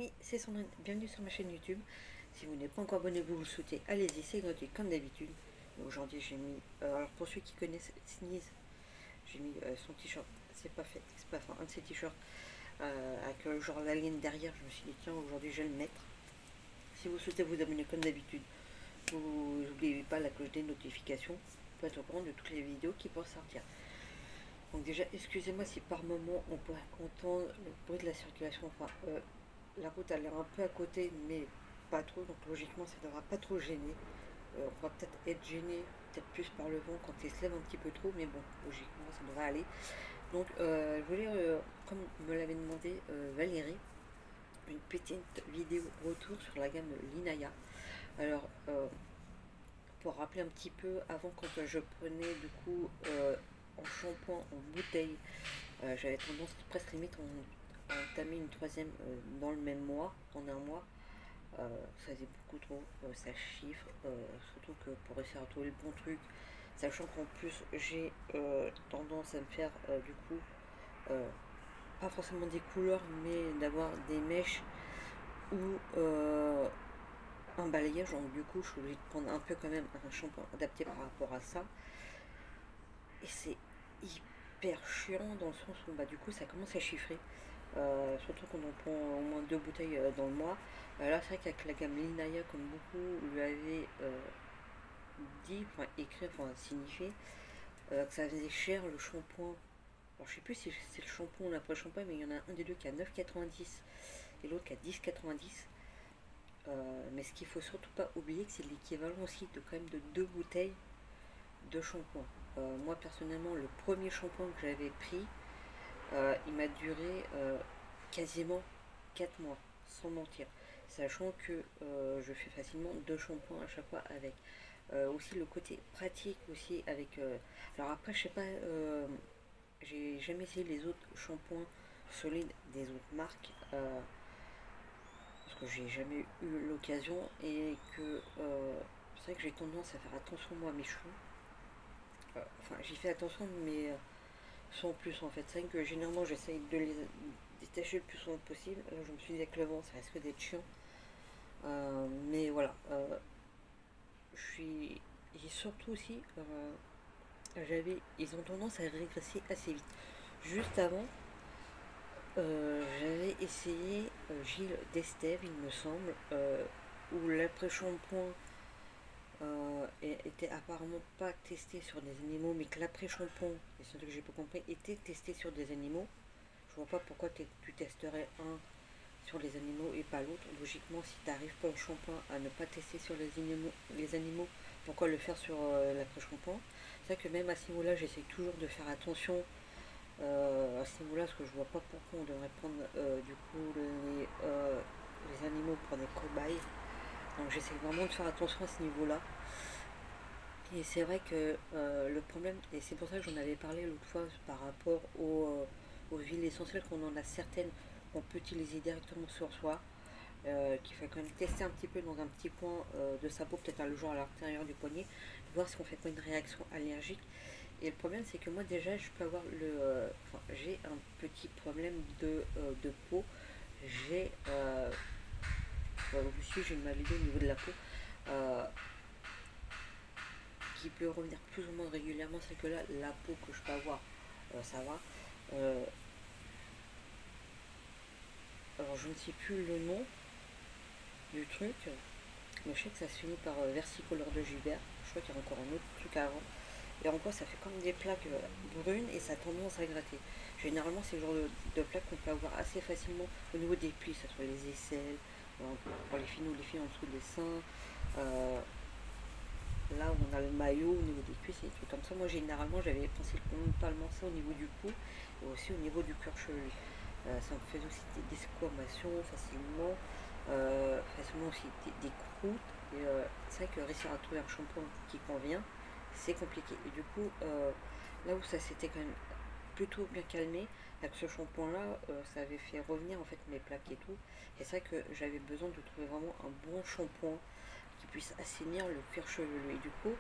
amis, c'est Sandrine, bienvenue sur ma chaîne YouTube. Si vous n'êtes pas encore abonné, vous le souhaitez, allez-y, c'est gratuit comme d'habitude. Aujourd'hui j'ai mis, alors pour ceux qui connaissent Sneeze, j'ai mis son t-shirt, c'est pas fait, c'est pas fin, un de ses t-shirts avec genre la ligne derrière. Je me suis dit tiens, aujourd'hui je vais le mettre. Si vous souhaitez vous abonner comme d'habitude, vous n'oubliez pas la cloche des notifications pour être au courant de toutes les vidéos qui peuvent sortir. Donc déjà, excusez-moi si par moment on peut entendre le bruit de la circulation. Enfin, la route a l'air un peu à côté, mais pas trop. Donc logiquement, ça ne devra pas trop gêner. On va peut-être être gêné, peut-être plus par le vent quand il se lève un petit peu trop, mais bon, logiquement, ça devrait aller. Donc, je voulais, comme me l'avait demandé Valérie, une petite vidéo retour sur la gamme Linaya. Alors, pour rappeler un petit peu, avant quand je prenais du coup en shampoing en bouteille, j'avais tendance presque limite à entamer une troisième dans le même mois, en un mois. Ça faisait beaucoup trop, ça chiffre, surtout que pour réussir à trouver le bon truc, sachant qu'en plus j'ai tendance à me faire du coup pas forcément des couleurs, mais d'avoir des mèches ou un balayage. Donc du coup je suis obligée de prendre un peu quand même un shampoing adapté par rapport à ça, et c'est hyper chiant dans le sens où bah, du coup ça commence à chiffrer. Surtout qu'on en prend au moins 2 bouteilles dans le mois. Là, c'est vrai qu'avec la gamme Linaya, comme beaucoup lui avaient dit, enfin écrit, enfin signifié, que ça faisait cher le shampoing. Alors, je sais plus si c'est le shampoing ou l'après-shampoing, mais il y en a un des deux qui a 9,90 et l'autre qui a 10,90. Mais ce qu'il faut surtout pas oublier, que c'est l'équivalent aussi de quand même de 2 bouteilles de shampoing. Moi, personnellement, le premier shampoing que j'avais pris, il m'a duré quasiment 4 mois, sans mentir. Sachant que je fais facilement 2 shampoings à chaque fois avec. Aussi le côté pratique aussi avec. Alors après, je sais pas, j'ai jamais essayé les autres shampoings solides des autres marques. Parce que j'ai jamais eu l'occasion et que c'est vrai que j'ai tendance à faire attention moi à mes cheveux. Enfin, j'y fais attention, mais sans plus en fait. C'est vrai que généralement j'essaye de les détacher le plus souvent possible. Là je me suis dit avec le vent ça risque d'être chiant. Mais voilà. Je suis. Et surtout aussi, ils ont tendance à régresser assez vite. Juste avant, j'avais essayé Gilles d'Estève, il me semble, où l'après-shampoing était apparemment pas testé sur des animaux, mais que l'après-shampoing, et c'est ce que j'ai pas compris, était testé sur des animaux. Je vois pas pourquoi tu testerais un sur les animaux et pas l'autre. Logiquement, si tu n'arrives pas au shampoing à ne pas tester sur les animaux, pourquoi le faire sur l'après-shampoing? C'est vrai que même à ce niveau-là, j'essaie toujours de faire attention à ce niveau-là, parce que je vois pas pourquoi on devrait prendre du coup les animaux pour des cobayes. Donc j'essaie vraiment de faire attention à ce niveau-là. Et c'est vrai que le problème, et c'est pour ça que j'en avais parlé l'autre fois par rapport aux huiles essentielles, qu'on en a certaines qu'on peut utiliser directement sur soi, qu'il faut quand même tester un petit peu dans un petit coin de sa peau, peut-être le jour à l'intérieur du poignet, voir si on fait pas une réaction allergique. Et le problème c'est que moi déjà je peux avoir enfin, j'ai un petit problème de peau. J'ai aussi j'ai une maladie au niveau de la peau qui peut revenir plus ou moins régulièrement. C'est que là la peau que je peux avoir ça va. Alors je ne sais plus le nom du truc, mais je sais que ça se finit par versicolore de Gilbert. Je crois qu'il y a encore un autre truc avant. Et encore, ça fait comme des plaques brunes et ça a tendance à gratter. Généralement, c'est le genre de plaques qu'on peut avoir assez facilement au niveau des plis, ça soit les aisselles, pour les filles ou les filles en dessous des seins. Là où on a le maillot au niveau des cuisses et des trucs comme ça. Moi, généralement, j'avais principalement ça au niveau du cou et aussi au niveau du cuir chevelu. Ça me fait aussi des desquamations facilement, facilement aussi des croûtes. Et c'est vrai que réussir à trouver un shampoing qui convient, c'est compliqué. Et du coup, là où ça s'était quand même plutôt bien calmé, avec ce shampoing-là, ça avait fait revenir en fait mes plaques et tout. Et c'est vrai que j'avais besoin de trouver vraiment un bon shampoing qui puisse assainir le cuir chevelu. Et du coup,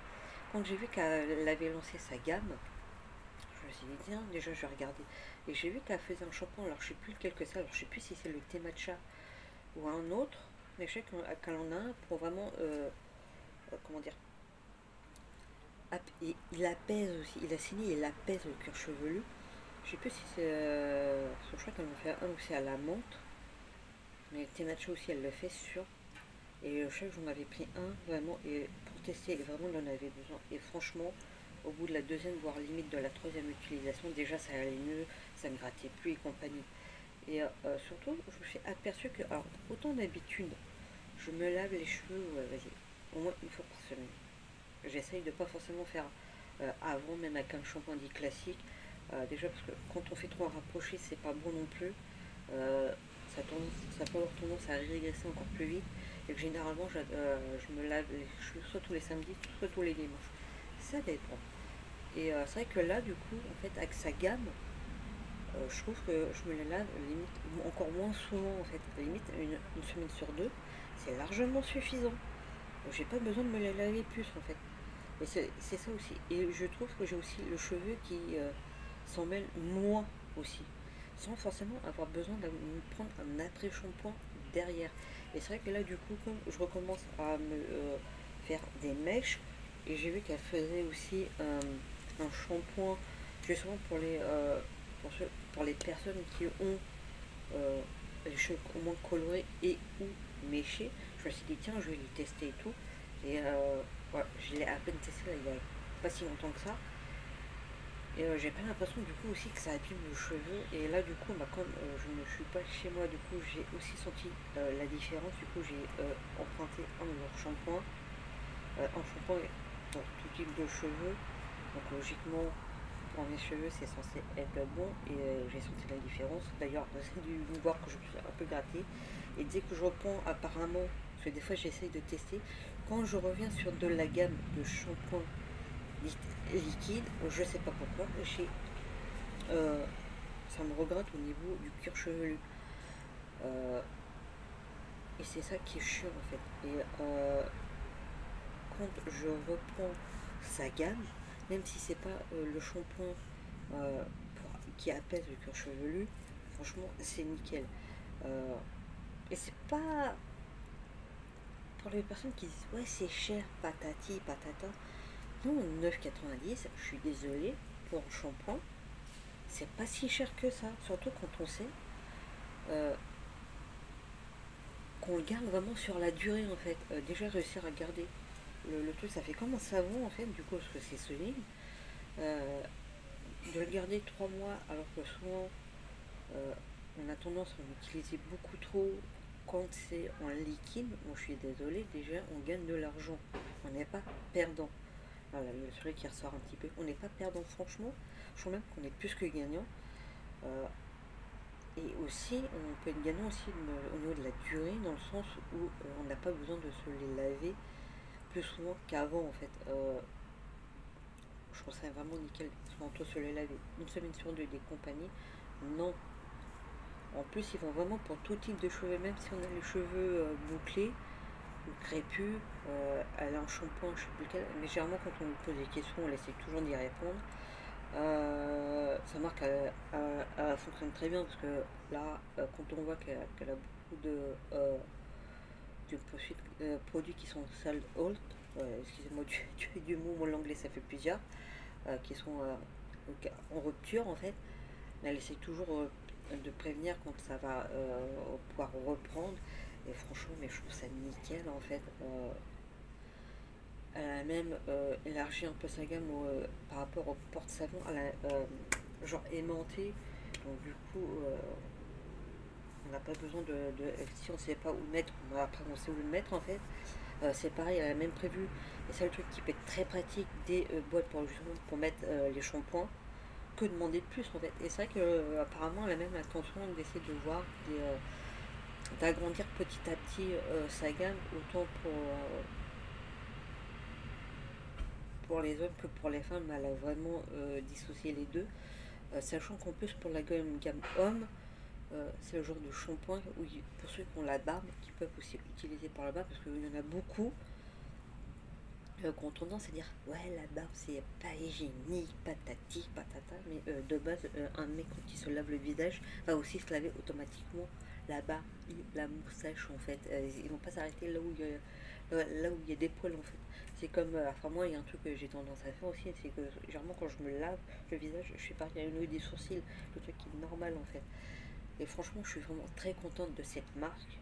quand j'ai vu qu'elle avait lancé sa gamme, je me suis dit, tiens, déjà je vais regarder. Et j'ai vu qu'elle faisait un shampoing, alors je sais plus lequel que c'est, alors je sais plus si c'est le thé matcha ou un autre, mais je sais qu'elle en a un pour vraiment, comment dire, il apaise aussi, il a signé, il apaise le cuir chevelu. Je sais plus si c'est, je crois qu'elle en fait un aussi à la menthe, mais Tenacho aussi elle le fait sûr. Et je sais que j'en avais pris un vraiment et pour tester, et vraiment j'en avais besoin. Et franchement, au bout de la deuxième, voire limite de la troisième utilisation, déjà ça allait mieux, ça ne grattait plus et compagnie. Et surtout, je me suis aperçu que, alors, autant d'habitude, je me lave les cheveux, ouais, vas-y, au moins une fois par semaine. J'essaye de pas forcément faire avant, même avec un shampoing dit classique. Déjà parce que quand on fait trop rapprocher, c'est pas bon non plus. Euh, ça peut avoir tendance à régresser encore plus vite. Et que généralement, je me lave les cheveux soit tous les samedis, soit tous les dimanches. Ça dépend. Et c'est vrai que là, du coup, en fait, avec sa gamme, je trouve que je me les lave limite encore moins souvent, en fait. Limite une semaine sur deux, c'est largement suffisant. J'ai pas besoin de me les laver plus, en fait. Et c'est ça aussi. Et je trouve que j'ai aussi le cheveu qui s'en mêle moins aussi. Sans forcément avoir besoin de me prendre un après-shampoing derrière. Et c'est vrai que là, du coup, comme je recommence à me faire des mèches, et j'ai vu qu'elle faisait aussi un shampoing, justement pour les personnes qui ont les cheveux au moins colorés et ou méchés. Je me suis dit, tiens, je vais les tester et tout. Et voilà, je l'ai à peine testé là, il n'y a pas si longtemps que ça. Et j'ai pas l'impression du coup aussi que ça abîme le cheveu. Et là du coup, bah, comme je ne suis pas chez moi, du coup j'ai aussi senti la différence. Du coup j'ai emprunté un de leurs shampoings. Un shampoing pour tout type de cheveux. Donc logiquement, pour mes cheveux c'est censé être bon. Et j'ai senti la différence. D'ailleurs, c'est du voir que je me suis un peu gratté. Et dès que je reprends apparemment, parce que des fois j'essaye de tester, quand je reviens sur de la gamme de shampoing liquide, je sais pas pourquoi, euh, ça me regrette au niveau du cuir chevelu. Euh, et c'est ça qui est chiant en fait. Et quand je reprends sa gamme, même si c'est pas le shampoing qui apaise le cuir chevelu, franchement c'est nickel. Euh, et c'est pas pour les personnes qui disent ouais c'est cher, patati, patata. Non, 9,90, je suis désolée, pour un shampoing, c'est pas si cher que ça. Surtout quand on sait euh, qu'on le garde vraiment sur la durée en fait. Déjà réussir à garder le truc, ça fait comme un savon en fait, du coup, parce que c'est solide. Euh, de le garder 3 mois alors que souvent euh, on a tendance à l'utiliser beaucoup trop quand c'est en liquide. Bon, je suis désolée, déjà on gagne de l'argent. On n'est pas perdant. Voilà, le soleil qui ressort un petit peu. On n'est pas perdant, franchement. Je trouve même qu'on est plus que gagnant. Euh, et aussi, on peut être gagnant aussi au niveau de la durée, dans le sens où on n'a pas besoin de se les laver plus souvent qu'avant, en fait. Je trouve ça vraiment nickel. Parce qu'on peut se les laver une semaine sur deux des compagnies. Non. En plus, ils vont vraiment pour tout type de cheveux, même si on a les cheveux bouclés ou crépus. Elle a un shampoing, je sais plus lequel. Mais généralement, quand on nous pose des questions, on essaie toujours d'y répondre. Sa marque elle fonctionne très bien parce que là, quand on voit qu'elle a beaucoup de produits qui sont sold out, excusez-moi du mot, moi l'anglais ça fait plusieurs, qui sont en rupture en fait, mais elle essaie toujours de prévenir quand ça va pouvoir reprendre. Et franchement, mais je trouve ça nickel en fait. Elle a même élargi un peu sa gamme par rapport au porte-savon. Elle a genre aimanté. Donc du coup, on n'a pas besoin si on ne sait pas où le mettre, après on sait où le mettre en fait. C'est pareil, elle a même prévu, et c'est le truc qui peut être très pratique, des boîtes pour, justement, pour mettre les shampoings. Que demander de plus en fait. Et c'est vrai que apparemment elle a même l'intention d'essayer de voir d'agrandir petit à petit sa gamme, autant pour les hommes que pour les femmes. Elle a vraiment dissocié les deux. Sachant qu'en plus pour la gamme homme, c'est le genre de shampoing où pour ceux qui ont la barbe, qui peuvent aussi utiliser par la barbe, parce qu'il y en a beaucoup qui ont tendance à dire ouais la barbe c'est pas hygiénique, patati, patata, mais de base un mec quand il se lave le visage va aussi se laver automatiquement là-bas, la moustache en fait. Ils vont pas s'arrêter là où il y a des poils en fait. C'est comme, enfin moi il y a un truc que j'ai tendance à faire aussi, c'est que généralement quand je me lave le visage, je fais partir au niveau des sourcils, le truc qui est normal en fait. Et franchement je suis vraiment très contente de cette marque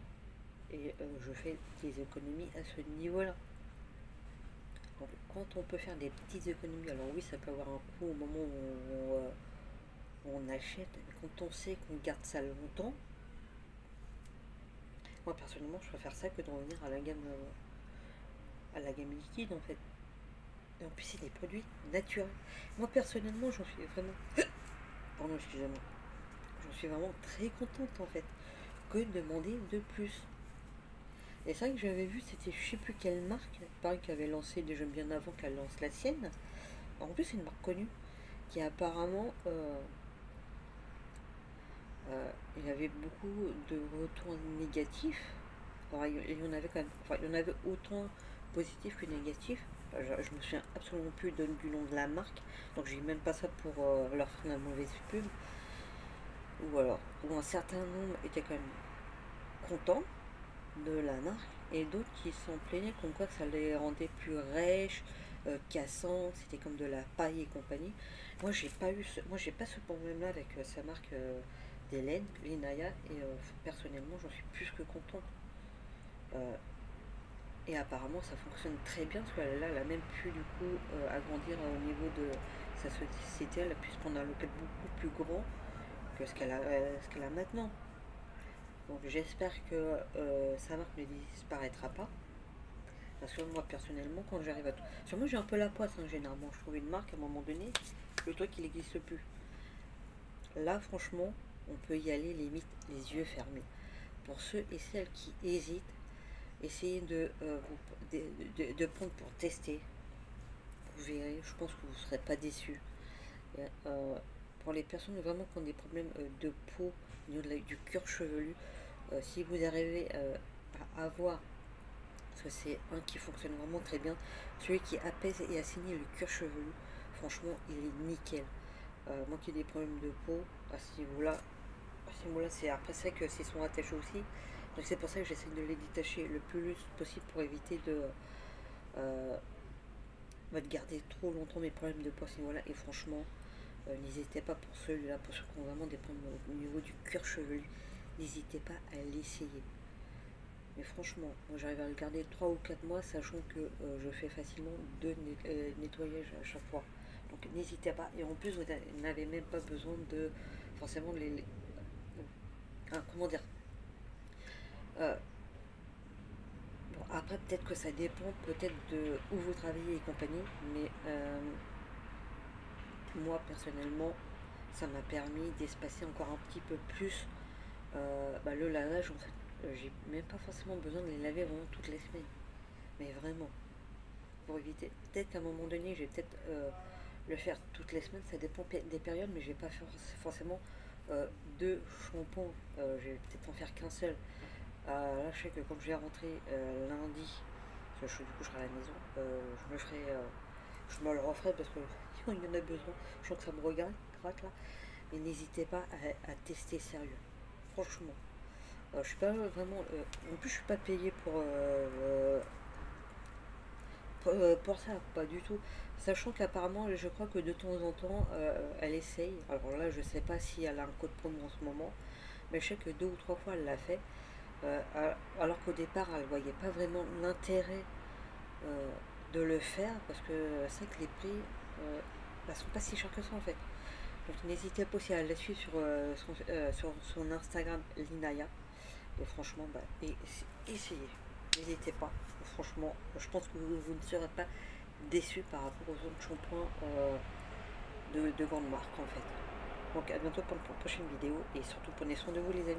et je fais des économies à ce niveau-là. Donc quand on peut faire des petites économies, alors oui ça peut avoir un coût au moment où on achète, mais quand on sait qu'on garde ça longtemps, moi personnellement je préfère ça que de revenir à la gamme liquide en fait. Et en plus c'est des produits naturels. Moi personnellement j'en suis vraiment, pardon excusez-moi, j'en suis vraiment très contente en fait, que demander de plus. Et c'est vrai que j'avais vu, c'était je sais plus quelle marque, pareil qui avait lancé déjà bien avant qu'elle lance la sienne. En plus c'est une marque connue qui apparemment il y avait beaucoup de retours négatifs. Alors, il y en avait quand même, enfin, il y en avait autant positifs que négatifs. Je me souviens absolument plus du nom de la marque, donc j'ai même pas ça pour leur faire la mauvaise pub. Ou alors, où un certain nombre étaient quand même contents de la marque, et d'autres qui s'en plaignaient comme quoi que ça les rendait plus rêches, cassantes, c'était comme de la paille et compagnie. Moi j'ai pas ce problème-là avec sa marque d'Hélène, Linaya, et personnellement j'en suis plus que contente. Euh, et apparemment ça fonctionne très bien parce qu'elle elle a même pu du coup agrandir au niveau de sa société, elle a pu se prendre un local beaucoup plus grand que ce qu'elle a maintenant. Donc j'espère que sa marque ne disparaîtra pas. Parce que moi personnellement quand j'arrive à tout. Sur moi j'ai un peu la poisse hein, généralement. Je trouve une marque à un moment donné, le truc il n'existe plus. Là franchement, on peut y aller limite les yeux fermés. Pour ceux et celles qui hésitent, essayez de prendre pour tester. Vous verrez, je pense que vous ne serez pas déçus. Et, pour les personnes vraiment qui ont des problèmes de peau, au niveau du cuir chevelu, si vous arrivez à avoir, parce que c'est un qui fonctionne vraiment très bien, celui qui apaise et assainit le cuir chevelu, franchement, il est nickel. Moi qui ai des problèmes de peau, à ce niveau-là, c'est après ça que s'ils sont attachés aussi. Donc c'est pour ça que j'essaie de les détacher le plus possible pour éviter euh, de garder trop longtemps mes problèmes de peau à ce niveau-là. Et franchement, n'hésitez pas pour celui-là, pour ceux qui ont vraiment des problèmes au niveau du cuir chevelu, n'hésitez pas à l'essayer. Mais franchement, moi j'arrive à le garder 3 ou 4 mois, sachant que je fais facilement 2 nettoyages à chaque fois. Donc n'hésitez pas. Et en plus, vous n'avez même pas besoin de forcément comment dire. Euh, bon, après, peut-être que ça dépend peut-être de où vous travaillez et compagnie, mais moi personnellement, ça m'a permis d'espacer encore un petit peu plus le lavage. En fait, j'ai même pas forcément besoin de les laver vraiment toutes les semaines, mais vraiment pour éviter. Peut-être qu'à un moment donné, je vais peut-être le faire toutes les semaines, ça dépend des périodes, mais je vais pas faire forcément deux shampoings. Je vais peut-être en faire qu'un seul. Là, je sais que quand je vais rentrer lundi, parce que du coup je serai à la maison, je me le referai parce qu'il y en a besoin. Je sens que ça me regarde, gratte là. Mais n'hésitez pas à tester sérieux. Franchement. Je suis pas vraiment. En plus, je suis pas payé pour ça, pas du tout. Sachant qu'apparemment, je crois que de temps en temps, elle essaye. Alors là, je sais pas si elle a un code promo en ce moment, mais je sais que 2 ou 3 fois elle l'a fait. Euh, alors qu'au départ, elle voyait pas vraiment l'intérêt de le faire parce que c'est vrai que les prix sont pas si chers que ça en fait. Donc n'hésitez pas aussi à la suivre sur son Instagram Linaya. Et franchement, essayez. N'hésitez pas. Franchement, je pense que vous ne serez pas déçus par rapport aux autres shampoings de grande marque en fait. Donc à bientôt pour une prochaine vidéo et surtout prenez soin de vous les amis.